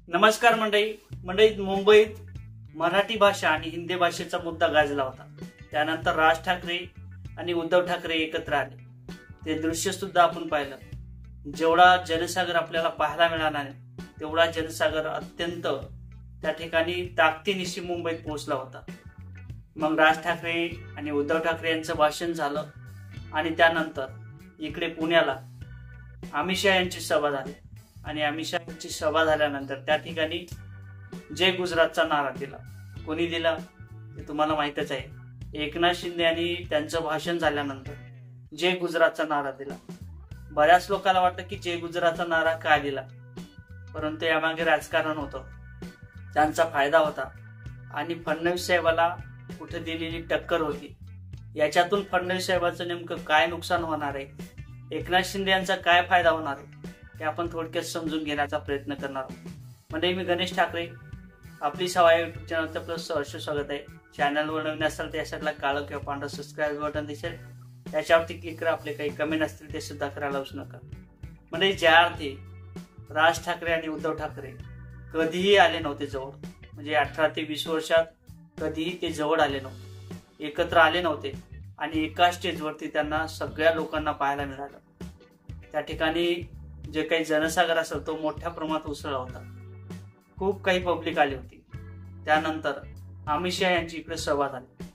नमस्कार मंडळी मुंबईत मराठी भाषा आणि हिंदी भाषेचा मुद्दा गाजला होता। त्यानंतर राज ठाकरे आणि उद्धव ठाकरे एकत्र आले। ते दृश्य सुद्धा आपण पाहिलं। जेवढा जनसागर आपल्याला पाहायला मिळाला नाही तेवढा जनसागर अत्यंत त्या ठिकाणी ताकदीनिशी मुंबईत पोहोचला होता। मग राज ठाकरे आणि उद्धव ठाकरे यांचं भाषण झालं आणि त्यानंतर इकडे पुण्याला अमित शहा यांची सभा झाली आणि अमित शहा यांची सभा झाल्यानंतर त्या ठिकाणी जय गुजरातचा नारा दिला। कोणी दिला ते तुम्हाला माहितच आहे। एकनाथ शिंदे यांनी त्यांचं भाषण झाल्यानंतर जय गुजरातचा नारा दिला। बऱ्याच लोकांना वाटतं की जय गुजरातचा नारा का दिला, परंतु यामागे राजकारण होतं, त्यांचा फायदा होता आणि फडणवीस साहेबाला कुठे दिलेली टक्कर होती। याच्यातून फडणवीस साहेबांचं नेमकं काय नुकसान होणार आहे, एकनाथ शिंदे यांचा काय फायदा होणार आहे हे आपण थोडक्यात समजून घेण्याचा प्रयत्न करणार आहोत। म्हणजे मी गणेश ठाकरे, आपली सवय युट्यूब चॅनलचं आपलं सहर्ष स्वागत आहे। चॅनलवर नवीन असाल तर या साईडला काळं किंवा पांढरं सबस्क्राईब बटन दिसेल, त्याच्यावरती क्लिक करा। आपले काही कमेंट असतील ते सुद्धा करायला विसरू नका। म्हणजे ज्या अर्थी राज ठाकरे आणि उद्धव ठाकरे कधीही आले नव्हते जवळ, म्हणजे 18 ते 20 वर्षात कधीही ते जवळ आले नव्हते, एकत्र आले नव्हते आणि एका स्टेजवरती त्यांना सगळ्या लोकांना पाहायला मिळालं। त्या ठिकाणी जे काही जनसागर असेल तो मोठ्या प्रमाणात उसळला होता, खूप काही पब्लिक आली होती। त्यानंतर अमित शहा यांची इकडे सभा झाली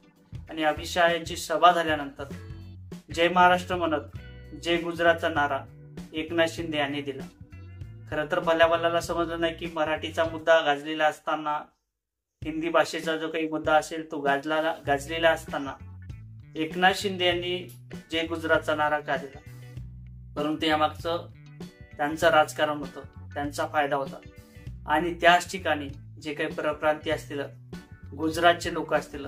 आणि अमित शहा यांची सभा झाल्यानंतर जय महाराष्ट्र म्हणत जय गुजरातचा नारा एकनाथ शिंदे यांनी दिला। खरं तर भल्याभल्याला समजलं नाही की मराठीचा मुद्दा गाजलेला असताना, हिंदी भाषेचा जो काही मुद्दा असेल तो गाजलेला असताना एकनाथ शिंदे यांनी जय गुजरातचा नारा का दिला, परंतु यामागचं त्यांचं राजकारण होतं, त्यांचा फायदा होता। आणि त्याच ठिकाणी जे काही परप्रांतीय असतील, गुजरातचे लोक असतील,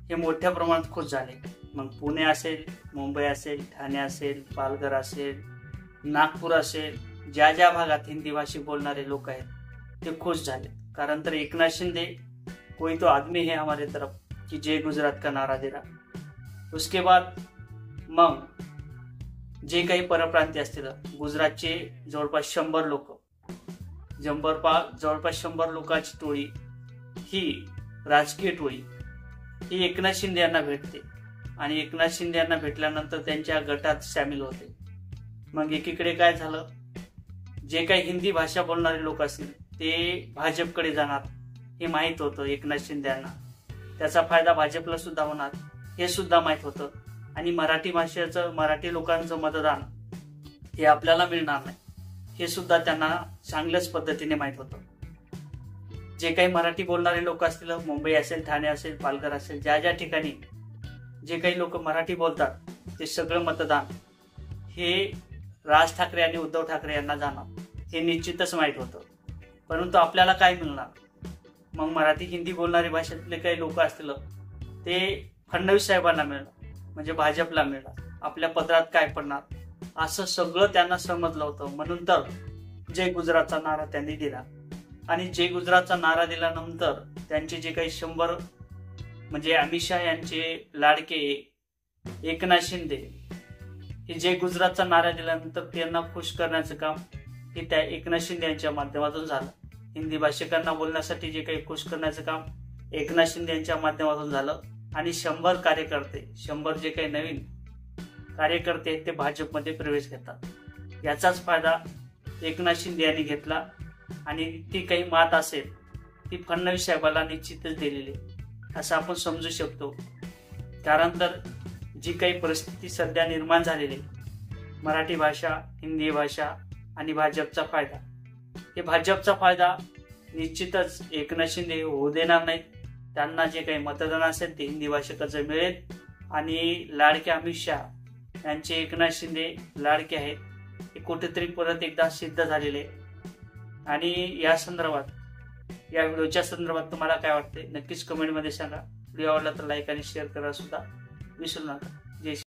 हे मोठ्या प्रमाणात खुश झाले। मग पुणे असेल, मुंबई असेल, ठाणे असेल, पालघर असेल, नागपूर असेल, ज्या ज्या भागात हिंदी भाषी बोलणारे लोक आहेत ते खुश झाले। कारण तर एकनाथ शिंदे कोई तो आदमी है हमारे तरफ कि जय गुजरात का नारा दे रहा। उसके बाद मग जे काही परप्रांतीय असतील, गुजरातचे जवळपास 100 लोक, जवळपास 100 लोकांची टोळी, ही राजकीय टोळी ही एकनाथ शिंदे यांना भेटते आणि एकनाथ शिंदे यांना भेटल्यानंतर त्यांच्या गटात सामील होते। मग एकीकडे काय झालं, जे काही हिंदी भाषा बोलणारे लोक असतील ते भाजपकडे जाणार हे माहीत होतं एकनाथ शिंदे यांना। त्याचा फायदा भाजपला सुद्धा होणार हे सुद्धा माहीत होतं आणि मराठी लोकांचं मतदान हे आपल्याला मिळणार नाही हे सुद्धा त्यांना चांगल्याच पद्धतीने माहीत होतं। जे काही मराठी बोलणारे लोक असतील, मुंबई असेल, ठाणे असेल, पालघर असेल, ज्या ज्या ठिकाणी जे काही लोक मराठी बोलतात ते सगळं मतदान हे राज ठाकरे आणि उद्धव ठाकरे यांना जाणार हे निश्चितच माहीत होतं। परंतु आपल्याला काय मिळणार, मग मराठी हिंदी बोलणारे भाषेतले काही लोक असतील ते फडणवीस साहेबांना मिळणार, म्हणजे भाजपला मिळणार, आपल्या पदरात काय पडणार असं सगळं त्यांना समजलं होतं। म्हणून तर जय गुजरातचा नारा त्यांनी दिला आणि जय गुजरातचा नारा दिल्यानंतर त्यांचे जे काही 100 म्हणजे अमित शहा यांचे लाडके एकनाथ शिंदे हे जय गुजरातचा नारा दिल्यानंतर त्यांना खुश करण्याचं काम हे त्या एकनाथ शिंदे यांच्या माध्यमातून झालं। हिंदी भाषिकांना बोलण्यासाठी जे काही खुश करण्याचं काम एकनाथ शिंदे यांच्या माध्यमातून झालं आणि 100 कार्यकर्ते, 100 जे काही नवीन कार्यकर्ते ते भाजपमध्ये प्रवेश घेतात। याचाच फायदा एकनाथ शिंदे यांनी घेतला आणि ती काही मात असेल ती फडणवीस साहेबांना निश्चितच दिलेली असं आपण समजू शकतो। कारण तर जी काही परिस्थिती सध्या निर्माण झालेली, मराठी भाषा, हिंदी भाषा आणि भाजपचा फायदा, हे भाजपचा फायदा निश्चितच एकनाथ शिंदे होऊ देणार नाहीत। त्यांना जे काही मतदान असेल ते हिंदी भाषिकाचं मिळेल आणि लाडके अमित शहा यांचे एकनाथ शिंदे लाडके आहेत हे कुठेतरी परत एकदा सिद्ध झालेले। आणि या व्हिडिओच्या संदर्भात तुम्हाला काय वाटते नक्कीच कमेंटमध्ये सांगा। व्हिडिओ आवडला तर लाईक आणि शेअर करायला सुद्धा विसरू नका।